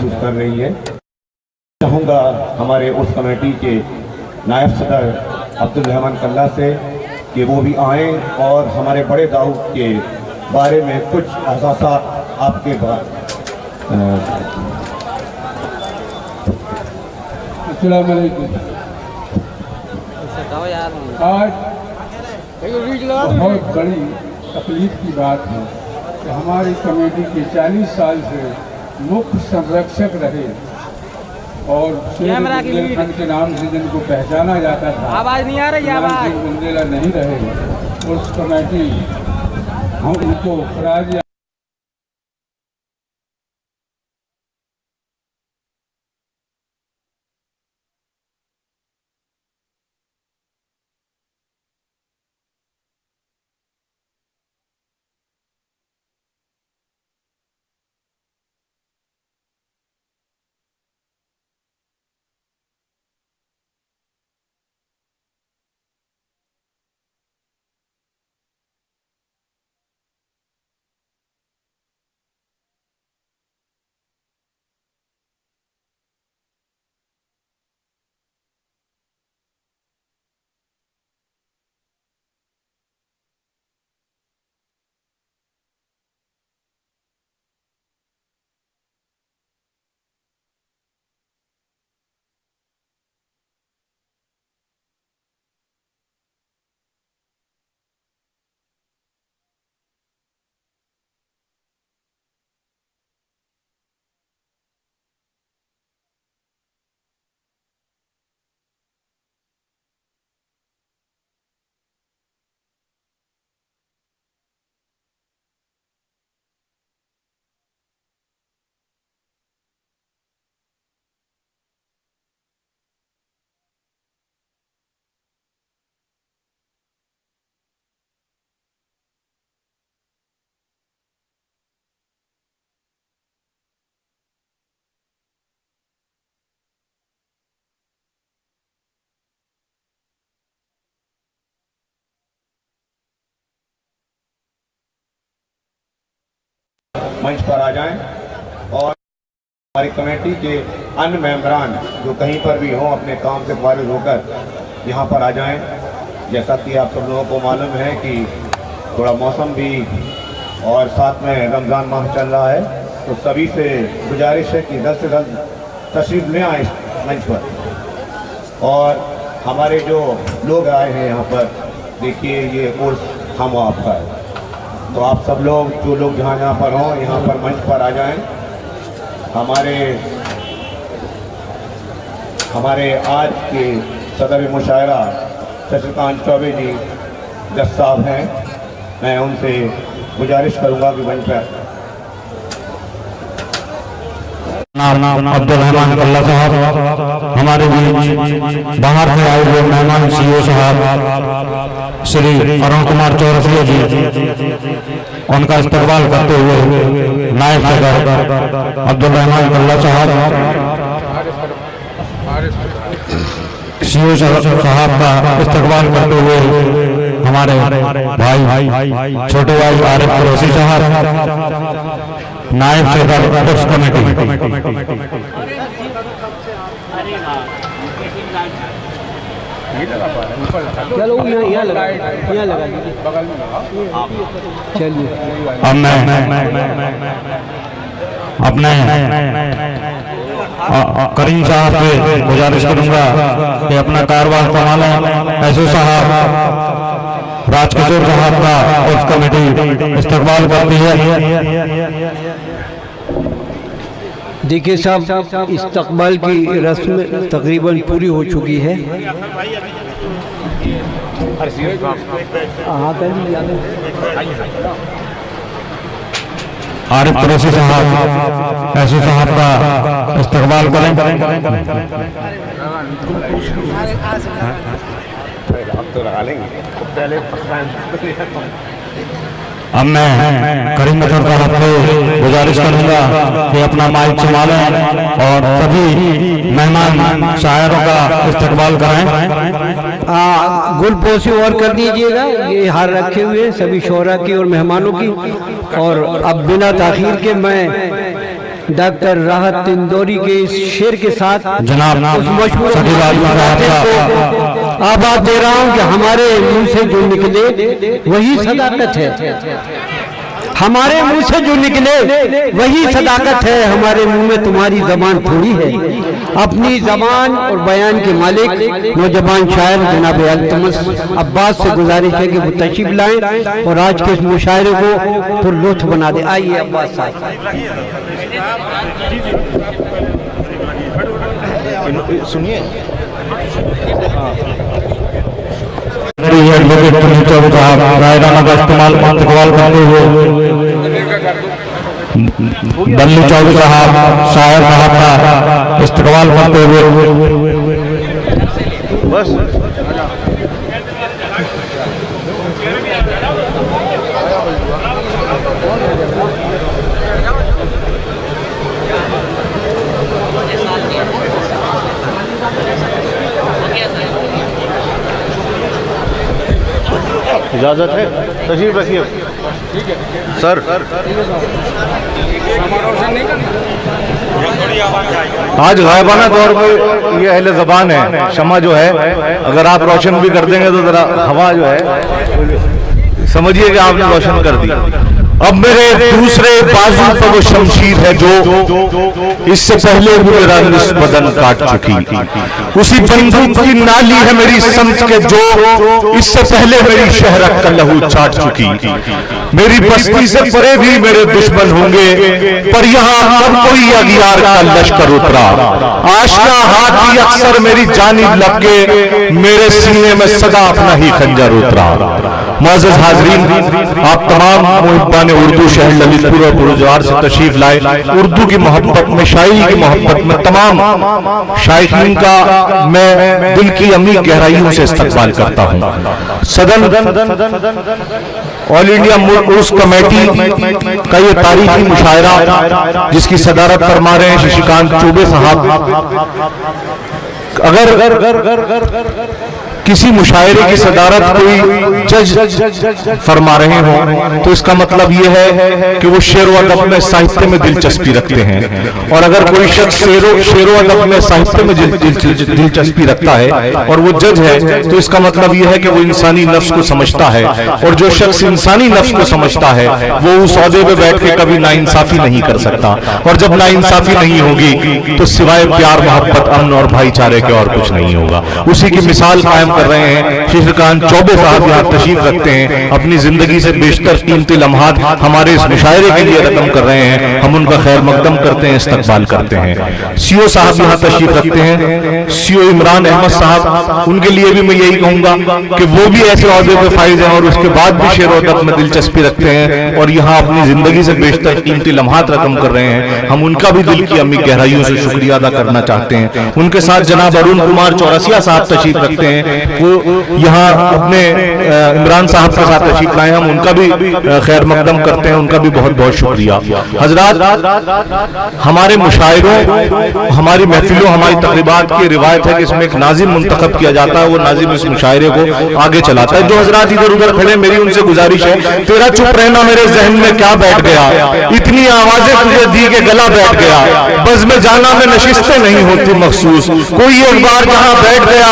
महसूस कर रही है। चाहूँगा हमारे उस कमेटी के नायब सदर अब्दुल रहमान कल्ला से कि वो भी आएँ और हमारे बड़े दाऊद के बारे में कुछ एहसास आपके बाद। अस्सलाम वालेकुम। आज बहुत बड़ी तकलीफ की बात है कि हमारी कमेटी के 40 साल से मुख्य संरक्षक रहे और बुंदेलखंड के नाम से जिनको पहचाना जाता था, आवाज नहीं आ रही, आवाज बुंदेला नहीं रहे। उस कमेटी हम उनको खराज मंच पर आ जाएं और हमारी कमेटी के अन्य मेंबरान जो कहीं पर भी हों अपने काम से फारिग होकर यहाँ पर आ जाएं। जैसा कि आप सब लोगों को मालूम है कि थोड़ा मौसम भी और साथ में रमज़ान माह चल रहा है, तो सभी से गुजारिश है कि जल्द से जल्द तशरीफ़ ले आएँ मंच पर। और हमारे जो लोग आए हैं यहाँ पर, देखिए ये कोर्स हम आपका है, तो आप सब लोग जो लोग जहाँ जहाँ पर हों यहाँ पर मंच पर आ जाएं। हमारे आज के सदर मुशायरा शशिकांत चौबे जी जज साहब हैं, मैं उनसे गुजारिश करूँगा कि मंच पर अब्दुल रहमान कल्ला साहब, हमारे बीच बाहर से आए हुए मेहमान सीओ साहब श्री अरुण कुमार चौरसिया जी, उनका इस्तकबाल करते हुए नायब सदर अब्दुल रहमान कल्ला साहब सीओ साहब का इस्तकबाल करते हुए हमारे भाई छोटे भाई आरिफ कुरैशी साहब नायब सदर उस कमेटी। चलो यहाँ लगा चलिए। अब मैं अपने करीम साहब से गुजारिश करूंगा कि अपना कारभार संभालें। ऐसो साहब राजकिशोर साहब का उस कमेटी इस्तकबाल करती है। देखिए साहब, इस्तकबाल की रस्म तकरीबन पूरी हो चुकी है। आरिफ कुरैशी साहब ऐसे साहब का इस्तकबाल करें। अब मैं करीम साहब को गुजारिश करूंगा कि अपना माइक संभालें और सभी मेहमान शायरों का इस्तकबाल करें। गुलपोशी और कर दीजिएगा, ये हार रखे हुए सभी शोरा की और मेहमानों की। और अब बिना ताखीर के मैं डॉक्टर राहत इंदौरी के इस शेर के साथ जनाब उस मशहूर सखीलाल आवाज दे रहा हूं कि हमारे मुंह से जो निकले वही सदाकत है, हमारे मुंह से जो निकले वही सदाकत है, हमारे मुंह में तुम्हारी जबान थोड़ी है। अपनी जबान और बयान के मालिक नौजवान शायर जनाब अल्तमस अब्बास से गुजारिश है कि वो तशरीफ लाएं और आज के इस मुशायरे को पुरलुत्फ बना दे। आइए अब्बास साहब। सुनिए। रायदाना का इस्तेमाल इस्तकबाल करते हुए बल्लू चौधरी साहब शायर साहब का इस्तकबाल करते हुए बस इजाजत है, तशरीफ रखिए सर। आज गायबाना तौर पर ये अहले ज़बान है, शमा जो है अगर आप रोशन भी कर देंगे तो जरा हवा जो है समझिए कि आपने रोशन कर दी। अब मेरे दूसरे बाजू पर वो शमशीर है जो इससे पहले वो मेरा बदन काट चुकी, उसी बंदूक की नाली है मेरी संत के जो इससे पहले मेरी शहरत का लहू चाट चुकी। मेरी बस्ती से परे भी मेरे दुश्मन होंगे, पर यहाँ कब कोई अगियार का लश्कर उतरा। आशना हाथ ही अक्सर मेरी जानिब लपके, मेरे सीने में सदा अपना ही खंजर उतरा। मुअज़्ज़ज़ हाज़रीन, आप तमाम मुहिब्बान उर्दू शहर ललितपुर और बुरुजवार से तशरीफ लाए। उर्दू की मोहब्बत में, शायरी की मोहब्बत में तमाम शायरीन का मैं दिल की अमीर गहराइयों से इस्तकबाल करता हूँ। सदन ऑल इंडिया उर्स कमेटी का ये तारीखी मुशायरा जिसकी सदारत फरमा रहे हैं शशिकांत चौबे साहब, अगर किसी मुशायरे की सदारत कोई जज फरमा रहे हो तो इसका मतलब यह है कि वो शेर व अदब में, साहित्य में दिलचस्पी रखते हैं। और अगर कोई शख्स शेर व अदब में, साहित्य में दिलचस्पी रखता है और वो जज है तो इसका मतलब यह है कि वो इंसानी नफ्स को समझता है। और जो शख्स इंसानी नफ्स को समझता है वो उस औहदे पे बैठ के कभी नाइंसाफी नहीं कर सकता। और जब नाइंसाफी नहीं होगी तो सिवाय प्यार, मोहब्बत, अमन और भाईचारे के और कुछ नहीं होगा। उसी की मिसाल कायम कर रहे हैं शशिकांत चौबे साहब, यहाँ तशरीफ रखते हैं। अपनी जिंदगी से बेशतर कीमती लम्हात हमारे इस मुशायरे के लिए रकम कर रहे हैं। हम उनका खैर मकदम करते हैं, इस्तकबाल करते हैं। सीओ साहब यहाँ तशरीफ रखते हैं, सीओ इमरान अहमद साहब, उनके लिए भी मैं यही कहूंगा कि वो भी ऐसे औहदे पे फाइज हैं और उसके बाद भी शेर व अदब में दिलचस्पी रखते हैं और यहाँ अपनी जिंदगी से बेशतर कीमती लम्हात रकम कर रहे हैं। हम उनका भी दिल की अम्मी गहराइयों से शुक्रिया अदा करना चाहते हैं। उनके साथ जनाब अरुण कुमार चौरसिया साहब तशरीफ रखते हैं, वो यहाँ अपने इमरान साहब के साथ तशरीफ लाए। हम उनका भी खैर मकदम करते हैं, उनका भी बहुत बहुत शुक्रिया। हजरात, हमारे मुशायरों, हमारी महफिलों, हमारी तकरीबात की रिवायत है कि इसमें एक नाजिम मुंतखब किया जाता है, वो नाजिम इस मुशायरे को आगे चलाता है। जो हजरात इधर उधर खड़े, मेरी उनसे गुजारिश है, तेरा चुप रहना मेरे जहन में क्या बैठ गया, इतनी आवाजें तुझे दी के गला बैठ गया, बज़ में जाना में नशिस्तें नहीं होती मखसूस, कोई एक बार जहां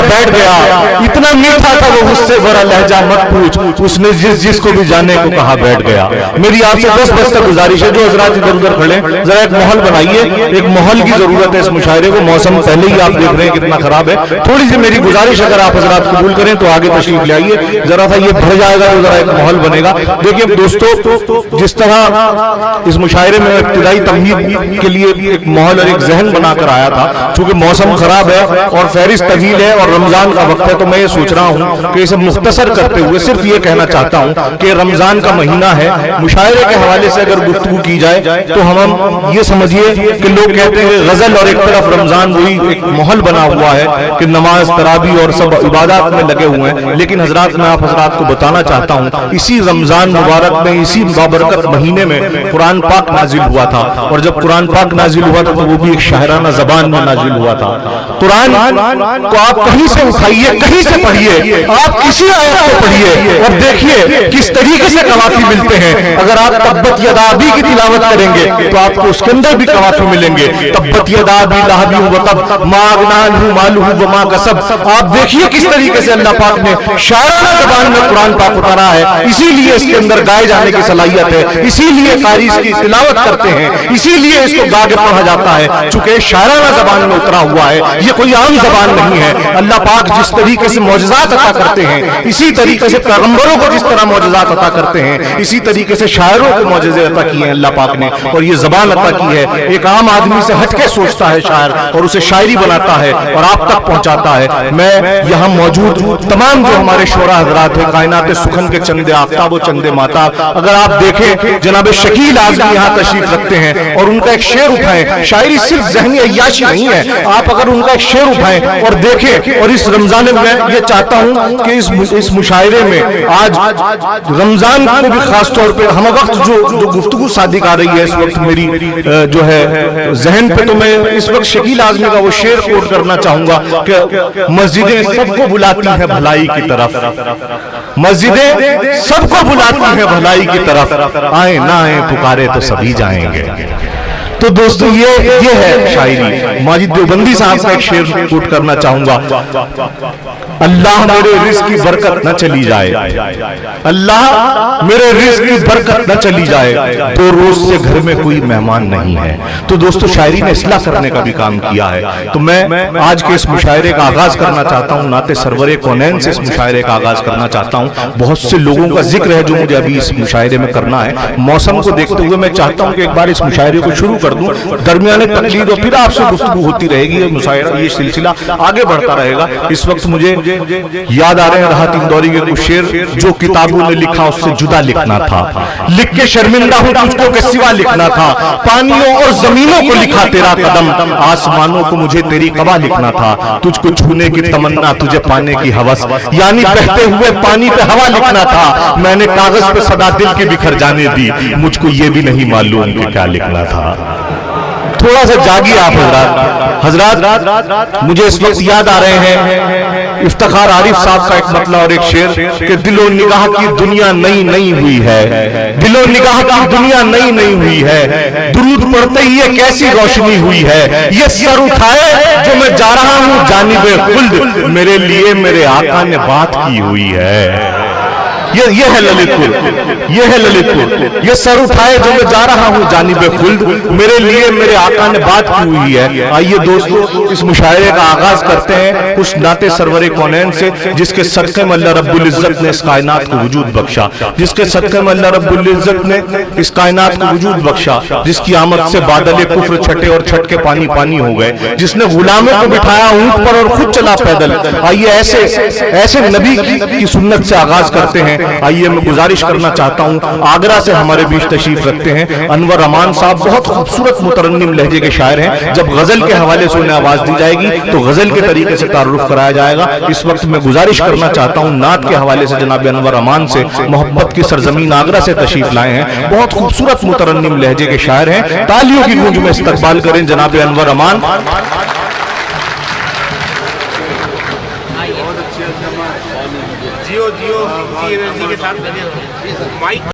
बैठ गया, इतना मीठा था वो मुझसे बड़ा लहजा मत पूछ, उसने जिसको भी जाने को कहा बैठ गया। मेरी आपसे 10 बज तक गुजारिश है, जो हजरात इधर उधर खड़े, जरा एक माहौल बनाइए, एक माहौल की जरूरत है इस मुशायरे को। मौसम पहले ही आप देख रहे हैं कितना खराब है। थोड़ी सी मेरी गुजारिश, अगर आप हजरात कबूल करें तो आगे तशरीफ ले आइए, जरा सा ये भर जाएगा तो जरा एक माहौल बनेगा। देखिए दोस्तों, जिस तरह इस मुशायरे में इब्तिदाई तमहीद के लिए एक माहौल और एक जहन बनाकर आया था, चूंकि मौसम खराब है और फहरिस्त तवील है और रमजान का वक्त है, तो मैं ये सोच रहा हूँ कि इसे मुख्तसर करते हुए सिर्फ ये कहना चाहता हूँ कि रमजान का महीना है। मुशायरे के हवाले से अगर गुफ्तगू की जाए तो हम ये समझिए कि लोग कहते हैं गजल और एक तरफ रमजान, वही एक माहौल बना हुआ है कि नमाज, तरावी और सब इबादत में लगे हुए हैं। लेकिन हजरात, मैं आप हजरात को बताना चाहता हूँ, इसी रमजान मुबारक में, इसी बाबरकत महीने में कुरान पाक नाजिल हुआ था। और जब कुरान पाक नाजिल हुआ था तो वो भी एक शायराना जबान में नाजिल हुआ था। कुरान को आप कहीं से उठाइए, कहीं कहीं से पढ़िए, आप किसी आयत को पढ़िए और देखिए किस तरीके से कवाफी मिलते हैं। अगर आप तब्बत यदा अबी की तिलावत करेंगे तो आपको उसके अंदर भी कवाफी मिलेंगे। तब्बत यदा अबी लहब व तब मा अगना अन्हु मालुहु व मा कसब। आप देखिए किस तरीके से अल्लाह पाक ने शायराना ज़बान में कुरान पाक उतारा है। इसीलिए इसके अंदर गाए जाने की सलाहियत है, इसीलिए कारी इसकी तिलावत करते हैं, इसीलिए इसको गा के पढ़ा जाता है, चूंकि शायराना ज़बान में उतरा हुआ है। ये कोई आम ज़बान नहीं है। अल्लाह पाक जिस तरीके से मौजज़ात अता करते हैं, इसी तरीके से पैगंबरों को जिस तरह मौजज़ात अता करते हैं, इसी तरीके से शायरों को मौजज़े अता किए हैं अल्लाह पाक ने, और ये ज़बान अता की है। एक आम आदमी से हटके सोचता है शायर और उसे शायरी बनाता है और आप तक पहुंचाता है। मैं यहाँ मौजूद तमाम जो हमारे शोरा हजरात हैं, कायनात सुखन के चंदे आफ्ताब चंदे माता, अगर आप देखें जनाब शकील आज़मी यहाँ तशरीफ रखते हैं और उनका एक शेर उठाएं, शायरी सिर्फ ज़हनी अय्याशी नहीं है। आप अगर उनका एक शेर उठाएं और देखें, और इस रमजान में मैं ये चाहता हूं कि इस मुशायरे में आज रमजान को भी खास तौर पे हम वक्त जो गुफ्तगू सादिक आ रही है इस वक्त मेरी जो है जहन पे, तो मैं इस वक्त शकील आज़मी का वो शेर कोट करना चाहूंगा कि मस्जिदें सबको बुलाती हैं भलाई की तरफ, मस्जिदें सबको बुलाती हैं भलाई की तरफ, आए ना आए पुकारे तो सभी जाएंगे। तो दोस्तों ये है शायरी। माजिद देवबंदी साहब का एक शेर कोट करना चाहूंगा। अल्लाह मेरे रिज़्क़ की बरकत न चली जाए, अल्लाह मेरे रिज़्क़ की बरकत न चली जाए, तो रोज से घर में कोई मेहमान नहीं है। तो दोस्तों शायरी ने इस्लाह करने का भी काम किया है। तो मैं आज के इस मुशायरे का आगाज करना चाहता हूँ, नाते सरवरे कौनैन से इस मुशायरे का आगाज करना चाहता हूँ। बहुत से लोगों का जिक्र है जो मुझे अभी इस मुशायरे में करना है। मौसम को देखते हुए मैं चाहता हूँ कि एक बार इस मुशायरे को शुरू कर दूं, दरमियाने तकलीद और फिर आपसे गुफ्तगू होती रहेगी। मुशायरा ये सिलसिला आगे बढ़ता रहेगा। इस वक्त मुझे याद आ रहे हैं राहत इंदौरी के कुछ शेर, जो किताबों ने लिखा उससे जुदा लिखना था, लिख के शर्मिंदा हूं तुझको के सिवा लिखना था, पानियों और जमीनों को लिखा तेरा कदम, आसमानों को मुझे तेरी कबा लिखना था, तुझको छूने की तमन्ना तुझे पाने की हवस, यानी बहते हुए पानी पे हवा लिखना था। मैंने कागज पे सदा दिल के बिखर जाने दी, मुझको ये भी नहीं मालूम कि क्या लिखना था। थोड़ा सा जागिए आप हजरात। मुझे इस वक्त याद आ रहे हैं इफ्तिखार आरिफ साहब का एक मतला और एक शेर कि दिलो निगाह की दुनिया नई नई हुई है, दिलो निगाह की दुनिया नई नई हुई है, दुरूद पढ़ते ही ये कैसी रोशनी हुई है, ये सर उठाए जो मैं जा रहा हूं जानिबे खुल्द, मेरे लिए मेरे आका ने बात की हुई है। ये है ललितपुर, ये है ललितपुर, ये सर उठाए जो मैं जा रहा हूं जानिबे खुल्द, मेरे लिए मेरे आका ने बात की हुई है। आइए दोस्तों इस मुशायरे का आगाज करते हैं उस नाते सरवरे कौनैन से जिसके सदक़े में अल्लाह रब्बुल इज्जत ने इस कायनात को वजूद बख्शा, जिसके सदक़े में अल्लाह रब्बुल इज्जत ने इस कायनात को वजूद बख्शा, जिसकी आमद से बादल कुफ्र छटे और छट के पानी पानी हो गए, जिसने गुलामों को बिठाया ऊंट पर और खुद चला पैदल। आइए ऐसे नबी की सुन्नत से आगाज करते हैं। आइए मैं गुजारिश करना चाहता हूं, आगरा से हमारे बीच तशरीफ रखते हैं अनवर अमान साहब, बहुत खूबसूरत मुतरन्निम लहजे के शायर हैं। जब गजल के हवाले से उन्हें आवाज दी जाएगी तो गजल के तरीके से तारुफ कराया जाएगा। इस वक्त मैं गुजारिश करना चाहता हूं नात के हवाले से जनाब अनवर अमान से, मोहब्बत की सरजमीन आगरा से तशरीफ लाए हैं, बहुत खूबसूरत मुतरन्निम लहजे के शायर हैं। तालियों की गूंज में इस्तकबाल करें जनाब अनवर अमान। जियो एनर्जी के साथ